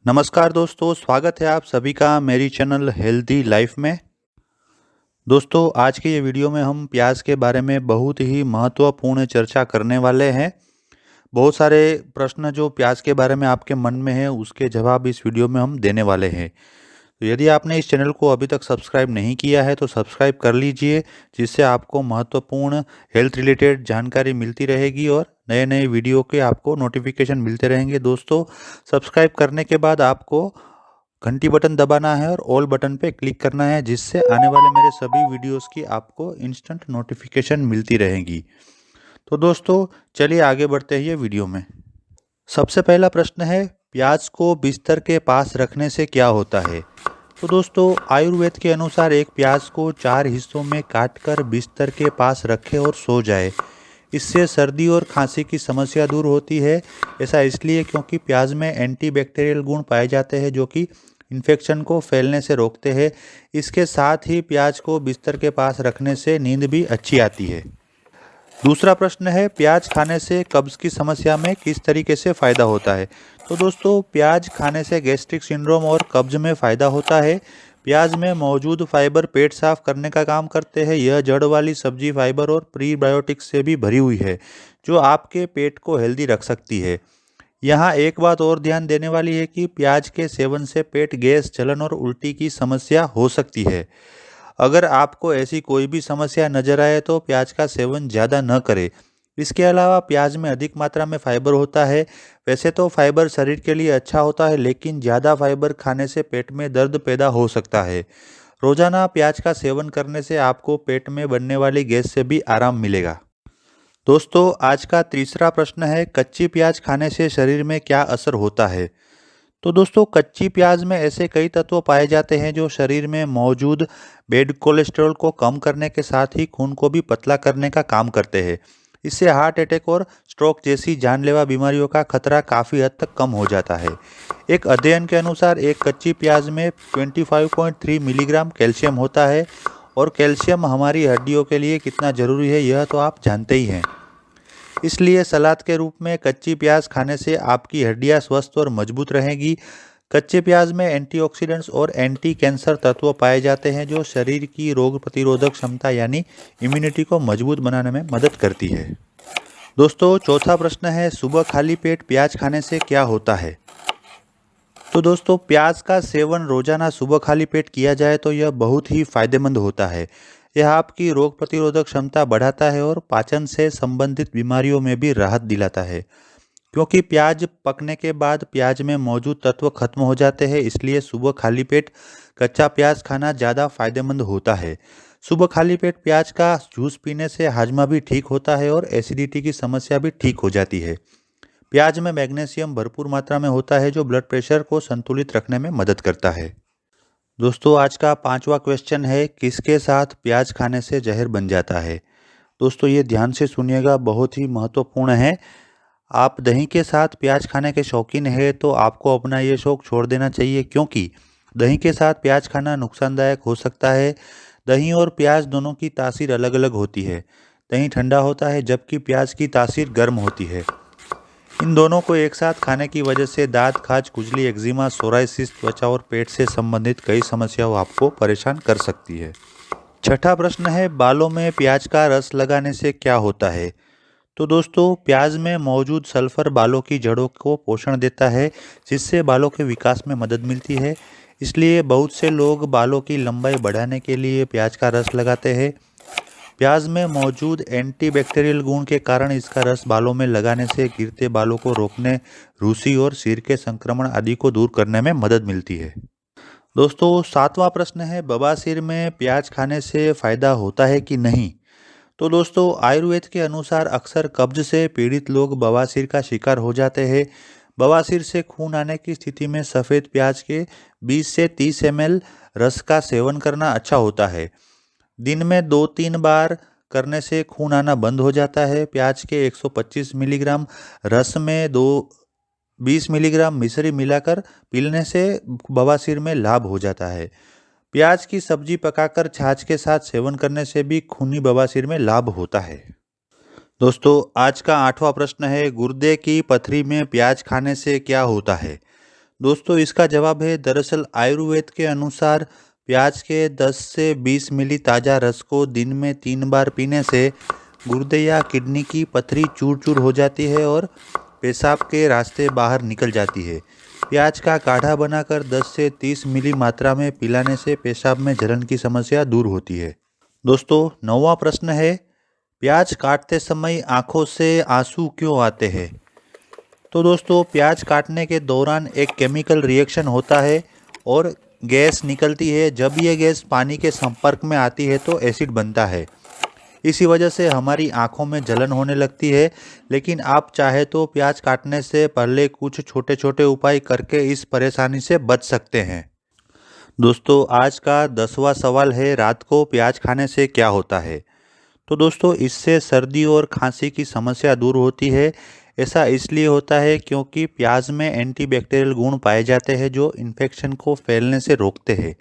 नमस्कार दोस्तों, स्वागत है आप सभी का मेरी चैनल हेल्दी लाइफ में। दोस्तों, आज के ये वीडियो में हम प्याज के बारे में बहुत ही महत्वपूर्ण चर्चा करने वाले हैं। बहुत सारे प्रश्न जो प्याज के बारे में आपके मन में है उसके जवाब इस वीडियो में हम देने वाले हैं। तो यदि आपने इस चैनल को अभी तक सब्सक्राइब नहीं किया है तो सब्सक्राइब कर लीजिए, जिससे आपको महत्वपूर्ण हेल्थ रिलेटेड जानकारी मिलती रहेगी और नए नए वीडियो के आपको नोटिफिकेशन मिलते रहेंगे। दोस्तों, सब्सक्राइब करने के बाद आपको घंटी बटन दबाना है और ऑल बटन पे क्लिक करना है, जिससे आने वाले मेरे सभी वीडियोस की आपको इंस्टेंट नोटिफिकेशन मिलती रहेगी। तो दोस्तों, चलिए आगे बढ़ते हैं ये वीडियो में। सबसे पहला प्रश्न है, प्याज को बिस्तर के पास रखने से क्या होता है। तो दोस्तों, आयुर्वेद के अनुसार एक प्याज को 4 हिस्सों में काटकर बिस्तर के पास रखें और सो जाए। इससे सर्दी और खांसी की समस्या दूर होती है। ऐसा इसलिए क्योंकि प्याज में एंटीबैक्टीरियल गुण पाए जाते हैं जो कि इन्फेक्शन को फैलने से रोकते हैं। इसके साथ ही प्याज को बिस्तर के पास रखने से नींद भी अच्छी आती है। दूसरा प्रश्न है, प्याज खाने से कब्ज की समस्या में किस तरीके से फ़ायदा होता है। तो दोस्तों, प्याज खाने से गैस्ट्रिक सिंड्रोम और कब्ज में फ़ायदा होता है। प्याज में मौजूद फाइबर पेट साफ करने का काम करते हैं। यह जड़ वाली सब्जी फाइबर और प्रीबायोटिक्स से भी भरी हुई है, जो आपके पेट को हेल्दी रख सकती है। यहाँ एक बात और ध्यान देने वाली है कि प्याज के सेवन से पेट गैस, जलन और उल्टी की समस्या हो सकती है। अगर आपको ऐसी कोई भी समस्या नजर आए तो प्याज का सेवन ज़्यादा न करें। इसके अलावा प्याज में अधिक मात्रा में फाइबर होता है। वैसे तो फाइबर शरीर के लिए अच्छा होता है, लेकिन ज़्यादा फाइबर खाने से पेट में दर्द पैदा हो सकता है। रोजाना प्याज का सेवन करने से आपको पेट में बनने वाली गैस से भी आराम मिलेगा। दोस्तों, आज का तीसरा प्रश्न है, कच्ची प्याज खाने से शरीर में क्या असर होता है। तो दोस्तों, कच्ची प्याज में ऐसे कई तत्व पाए जाते हैं जो शरीर में मौजूद बैड कोलेस्ट्रॉल को कम करने के साथ ही खून को भी पतला करने का काम करते हैं। इससे हार्ट अटैक और स्ट्रोक जैसी जानलेवा बीमारियों का खतरा काफ़ी हद तक कम हो जाता है। एक अध्ययन के अनुसार एक कच्ची प्याज में 25.3 मिलीग्राम कैल्शियम होता है, और कैल्शियम हमारी हड्डियों के लिए कितना ज़रूरी है यह तो आप जानते ही हैं। इसलिए सलाद के रूप में कच्ची प्याज खाने से आपकी हड्डियां स्वस्थ और मजबूत रहेगी। कच्चे प्याज में एंटीऑक्सीडेंट्स और एंटी कैंसर तत्व पाए जाते हैं जो शरीर की रोग प्रतिरोधक क्षमता यानी इम्यूनिटी को मजबूत बनाने में मदद करती है। दोस्तों, चौथा प्रश्न है, सुबह खाली पेट प्याज खाने से क्या होता है। तो दोस्तों, प्याज का सेवन रोजाना सुबह खाली पेट किया जाए तो यह बहुत ही फायदेमंद होता है। यह आपकी रोग प्रतिरोधक क्षमता बढ़ाता है और पाचन से संबंधित बीमारियों में भी राहत दिलाता है। क्योंकि प्याज पकने के बाद प्याज में मौजूद तत्व खत्म हो जाते हैं, इसलिए सुबह खाली पेट कच्चा प्याज खाना ज़्यादा फायदेमंद होता है। सुबह खाली पेट प्याज का जूस पीने से हाजमा भी ठीक होता है और एसिडिटी की समस्या भी ठीक हो जाती है। प्याज में मैग्नीशियम भरपूर मात्रा में होता है जो ब्लड प्रेशर को संतुलित रखने में मदद करता है। दोस्तों, आज का पांचवा क्वेश्चन है, किसके साथ प्याज खाने से जहर बन जाता है। दोस्तों, ये ध्यान से सुनिएगा, बहुत ही महत्वपूर्ण है। आप दही के साथ प्याज खाने के शौकीन हैं तो आपको अपना ये शौक छोड़ देना चाहिए, क्योंकि दही के साथ प्याज खाना नुकसानदायक हो सकता है। दही और प्याज दोनों की तासीर अलग अलग होती है। दही ठंडा होता है जबकि प्याज की तासीर गर्म होती है। इन दोनों को एक साथ खाने की वजह से दांत, खाज, खुजली, एक्जिमा, सोराइसिस, त्वचा और पेट से संबंधित कई समस्याएं आपको परेशान कर सकती है। छठा प्रश्न है, बालों में प्याज का रस लगाने से क्या होता है। तो दोस्तों, प्याज में मौजूद सल्फर बालों की जड़ों को पोषण देता है, जिससे बालों के विकास में मदद मिलती है। इसलिए बहुत से लोग बालों की लंबाई बढ़ाने के लिए प्याज का रस लगाते हैं। प्याज में मौजूद एंटीबैक्टीरियल गुण के कारण इसका रस बालों में लगाने से गिरते बालों को रोकने, रूसी और सिर के संक्रमण आदि को दूर करने में मदद मिलती है। दोस्तों, सातवां प्रश्न है, बवासीर में प्याज खाने से फायदा होता है कि नहीं। तो दोस्तों, आयुर्वेद के अनुसार अक्सर कब्ज से पीड़ित लोग बवासीर का शिकार हो जाते हैं। बवासीर से खून आने की स्थिति में सफ़ेद प्याज के 20 से 30 ml रस का सेवन करना अच्छा होता है। दिन में 2-3 बार करने से खून आना बंद हो जाता है। प्याज के 125 मिलीग्राम रस में 20 मिलीग्राम मिश्री मिलाकर पीने से बवासीर में लाभ हो जाता है। प्याज की सब्जी पकाकर छाछ के साथ सेवन करने से भी खूनी बवासीर में लाभ होता है। दोस्तों, आज का आठवां प्रश्न है, गुर्दे की पथरी में प्याज खाने से क्या होता है। दोस्तों इसका जवाब है दरअसल आयुर्वेद के अनुसार प्याज के 10 से 20 मिली ताज़ा रस को दिन में 3 बार पीने से गुर्दे या किडनी की पथरी चूर चूर हो जाती है और पेशाब के रास्ते बाहर निकल जाती है। प्याज का काढ़ा बनाकर 10 से 30 मिली मात्रा में पिलाने से पेशाब में जलन की समस्या दूर होती है। दोस्तों 9वां प्रश्न है, प्याज काटते समय आंखों से आंसू क्यों आते हैं? तो दोस्तों प्याज काटने के दौरान एक केमिकल रिएक्शन होता है और गैस निकलती है। जब यह गैस पानी के संपर्क में आती है तो एसिड बनता है। इसी वजह से हमारी आंखों में जलन होने लगती है। लेकिन आप चाहे तो प्याज काटने से पहले कुछ छोटे छोटे उपाय करके इस परेशानी से बच सकते हैं। दोस्तों आज का 10वां सवाल है, रात को प्याज खाने से क्या होता है? तो दोस्तों इससे सर्दी और खांसी की समस्या दूर होती है। ऐसा इसलिए होता है क्योंकि प्याज में एंटीबैक्टीरियल गुण पाए जाते हैं जो इन्फेक्शन को फैलने से रोकते हैं।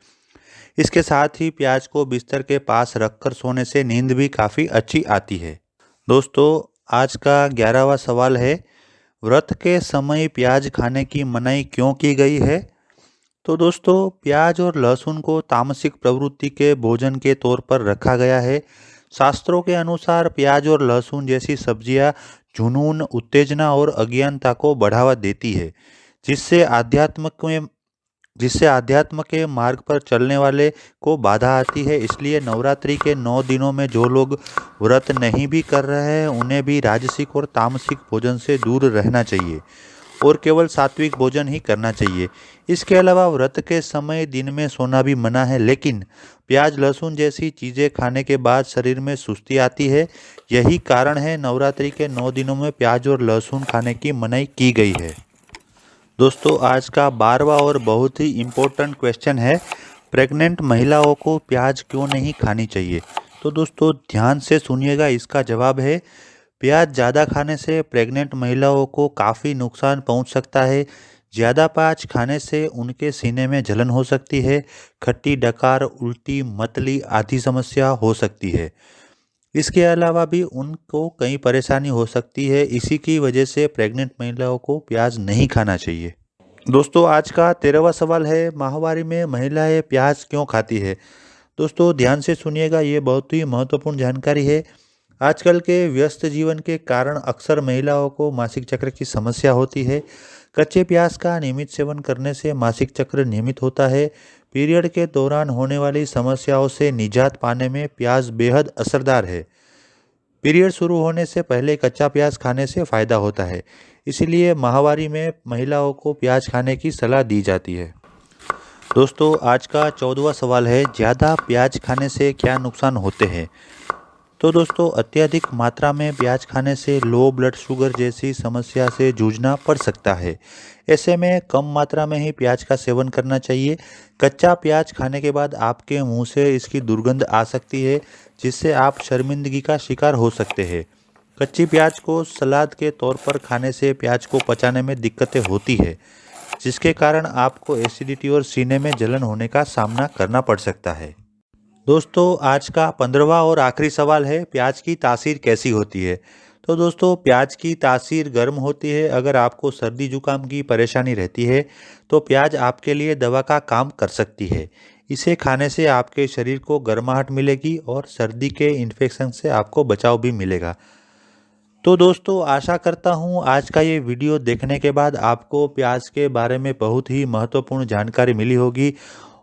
इसके साथ ही प्याज को बिस्तर के पास रखकर सोने से नींद भी काफ़ी अच्छी आती है। दोस्तों आज का 11वां सवाल है, व्रत के समय प्याज खाने की मनाही क्यों की गई है? तो दोस्तों प्याज और लहसुन को तामसिक प्रवृत्ति के भोजन के तौर पर रखा गया है। शास्त्रों के अनुसार प्याज और लहसुन जैसी सब्जियां जुनून, उत्तेजना और अज्ञानता को बढ़ावा देती है, जिससे अध्यात्म के मार्ग पर चलने वाले को बाधा आती है। इसलिए नवरात्रि के 9 दिनों में जो लोग व्रत नहीं भी कर रहे हैं उन्हें भी राजसिक और तामसिक भोजन से दूर रहना चाहिए और केवल सात्विक भोजन ही करना चाहिए। इसके अलावा व्रत के समय दिन में सोना भी मना है, लेकिन प्याज लहसुन जैसी चीज़ें खाने के बाद शरीर में सुस्ती आती है। यही कारण है नवरात्रि के 9 दिनों में प्याज और लहसुन खाने की मनाही की गई है। दोस्तों आज का 12वां और बहुत ही इम्पोर्टेंट क्वेश्चन है, प्रेग्नेंट महिलाओं को प्याज क्यों नहीं खानी चाहिए? तो दोस्तों ध्यान से सुनिएगा, इसका जवाब है प्याज ज़्यादा खाने से प्रेग्नेंट महिलाओं को काफ़ी नुकसान पहुंच सकता है। ज़्यादा प्याज खाने से उनके सीने में जलन हो सकती है, खट्टी डकार, उल्टी, मतली आदि समस्या हो सकती है। इसके अलावा भी उनको कई परेशानी हो सकती है। इसी की वजह से प्रेग्नेंट महिलाओं को प्याज नहीं खाना चाहिए। दोस्तों आज का 13वां सवाल है, माहवारी में महिलाएं प्याज क्यों खाती है? दोस्तों ध्यान से सुनिएगा, ये बहुत ही महत्वपूर्ण जानकारी है। आजकल के व्यस्त जीवन के कारण अक्सर महिलाओं को मासिक चक्र की समस्या होती है। कच्चे प्याज का नियमित सेवन करने से मासिक चक्र नियमित होता है। पीरियड के दौरान होने वाली समस्याओं से निजात पाने में प्याज बेहद असरदार है। पीरियड शुरू होने से पहले कच्चा प्याज खाने से फ़ायदा होता है, इसलिए माहवारी में महिलाओं को प्याज खाने की सलाह दी जाती है। दोस्तों आज का 14वां सवाल है, ज़्यादा प्याज खाने से क्या नुकसान होते हैं? तो दोस्तों अत्यधिक मात्रा में प्याज खाने से लो ब्लड शुगर जैसी समस्या से जूझना पड़ सकता है। ऐसे में कम मात्रा में ही प्याज का सेवन करना चाहिए। कच्चा प्याज खाने के बाद आपके मुंह से इसकी दुर्गंध आ सकती है, जिससे आप शर्मिंदगी का शिकार हो सकते हैं। कच्ची प्याज को सलाद के तौर पर खाने से प्याज को पचाने में दिक्कतें होती है, जिसके कारण आपको एसिडिटी और सीने में जलन होने का सामना करना पड़ सकता है। दोस्तों आज का 15वां और आखिरी सवाल है, प्याज की तासीर कैसी होती है? तो दोस्तों प्याज की तासीर गर्म होती है। अगर आपको सर्दी जुकाम की परेशानी रहती है तो प्याज आपके लिए दवा का काम कर सकती है। इसे खाने से आपके शरीर को गर्माहट मिलेगी और सर्दी के इन्फेक्शन से आपको बचाव भी मिलेगा। तो दोस्तों आशा करता हूँ आज का ये वीडियो देखने के बाद आपको प्याज के बारे में बहुत ही महत्वपूर्ण जानकारी मिली होगी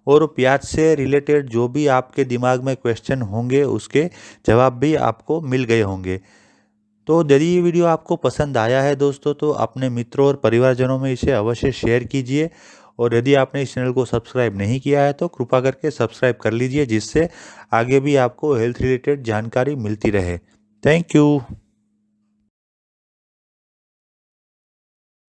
और प्याज से रिलेटेड जो भी आपके दिमाग में क्वेश्चन होंगे उसके जवाब भी आपको मिल गए होंगे। तो यदि ये वीडियो आपको पसंद आया है दोस्तों तो अपने मित्रों और परिवारजनों में इसे अवश्य शेयर कीजिए और यदि आपने इस चैनल को सब्सक्राइब नहीं किया है तो कृपा करके सब्सक्राइब कर लीजिए, जिससे आगे भी आपको हेल्थ रिलेटेड जानकारी मिलती रहे। Thank you.